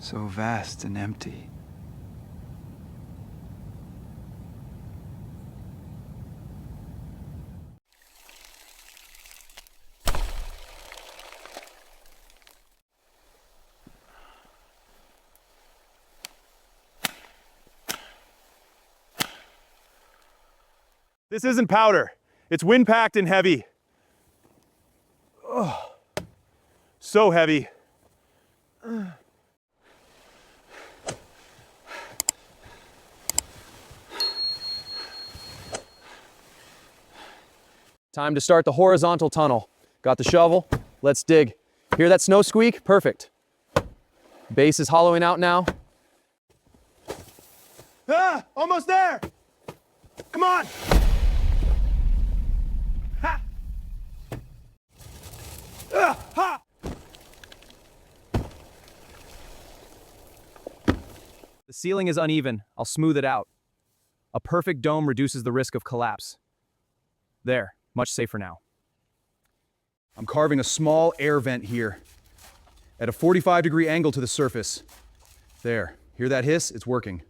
So vast and empty. This isn't powder. It's wind-packed and heavy. Oh, so heavy. Time to start the horizontal tunnel. Got the shovel? Let's dig. Hear that snow squeak? Perfect. Base is hollowing out now. Ah, almost there. Come on. Ha. Ha. The ceiling is uneven. I'll smooth it out. A perfect dome reduces the risk of collapse. There, much safer now. I'm carving a small air vent here at a 45-degree angle to the surface. There, hear that hiss? It's working.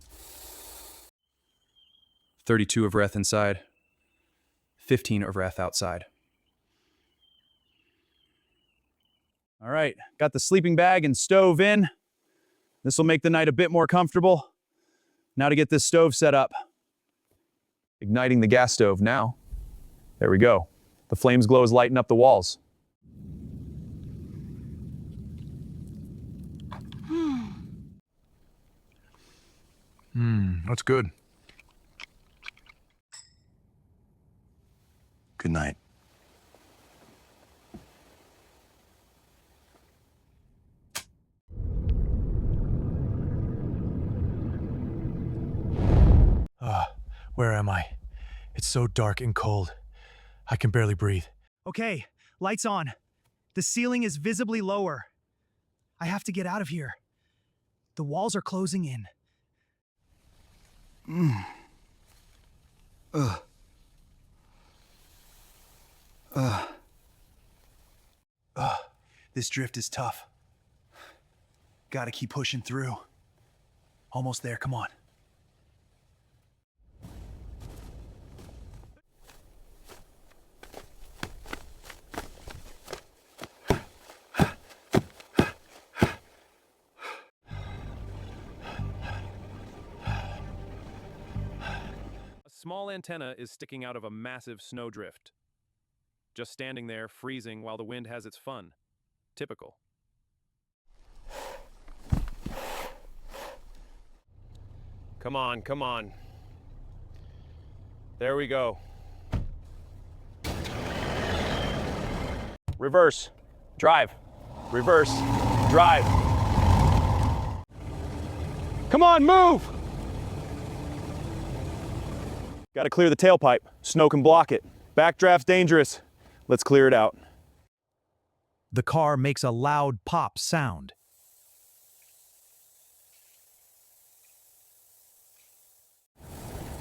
32 of breath inside, 15 of breath outside. All right, got the sleeping bag and stove in. This will make the night a bit more comfortable. Now to get this stove set up. Igniting the gas stove now. There we go. The flames glow is lighting up the walls. That's good. Good night. Where am I? It's so dark and cold. I can barely breathe. Okay, lights on. The ceiling is visibly lower. I have to get out of here. The walls are closing in. This drift is tough. Gotta keep pushing through. Almost there, come on. A small antenna is sticking out of a massive snowdrift. Just standing there, freezing while the wind has its fun. Typical. Come on, come on. There we go. Reverse. Drive. Reverse. Drive. Come on, move! Got to clear the tailpipe. Snow can block it. Backdraft's dangerous. Let's clear it out. The car makes a loud pop sound.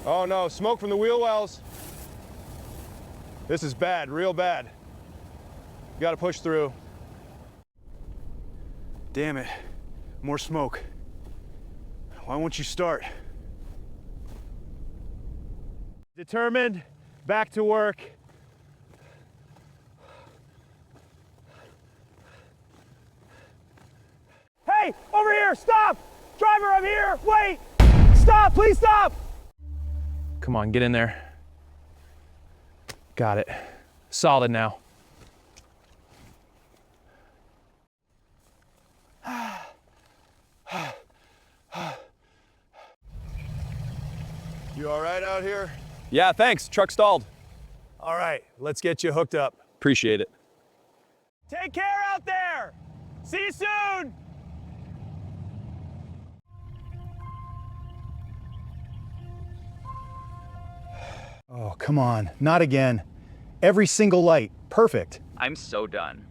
Oh no, smoke from the wheel wells. This is bad, real bad. You gotta push through. Damn it, more smoke. Why won't you start? Determined, back to work. Hey, over here, stop! Driver, I'm here, wait! Stop, please stop! Come on, get in there. Got it. Solid now. You all right out here? Yeah, thanks. Truck stalled. All right, let's get you hooked up. Appreciate it. Take care out there! See you soon! Oh, come on, not again. Every single light, perfect. I'm so done.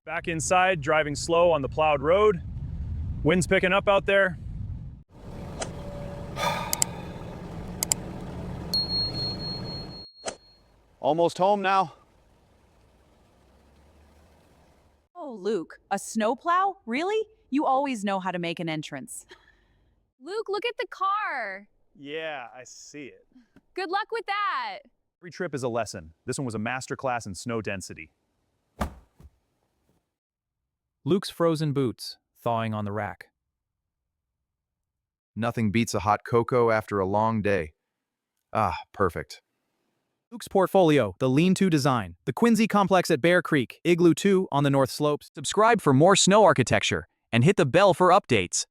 Back inside, driving slow on the plowed road. Wind's picking up out there. Almost home now. Whoa, Luke, a snowplow? Really? You always know how to make an entrance. Luke, look at the car. Yeah, I see it. Good luck with that. Every trip is a lesson. This one was a masterclass in snow density. Luke's frozen boots, thawing on the rack. Nothing beats a hot cocoa after a long day. Ah, perfect. Luke's portfolio, the lean-to design, the Quincy complex at Bear Creek, Igloo 2 on the North Slopes. Subscribe for more snow architecture and hit the bell for updates.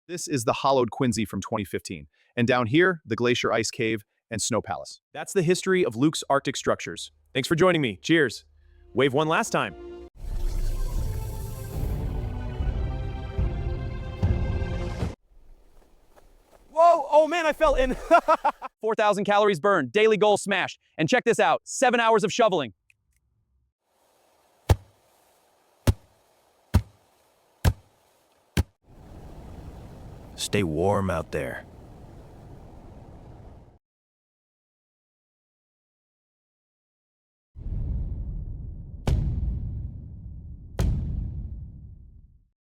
This is the hollowed Quincy from 2015. And down here, the Glacier Ice Cave and Snow Palace. That's the history of Luke's Arctic structures. Thanks for joining me. Cheers. Wave one last time. Whoa, oh man, I fell in. 4,000 calories burned, daily goal smashed. And check this out, 7 hours of shoveling. Stay warm out there.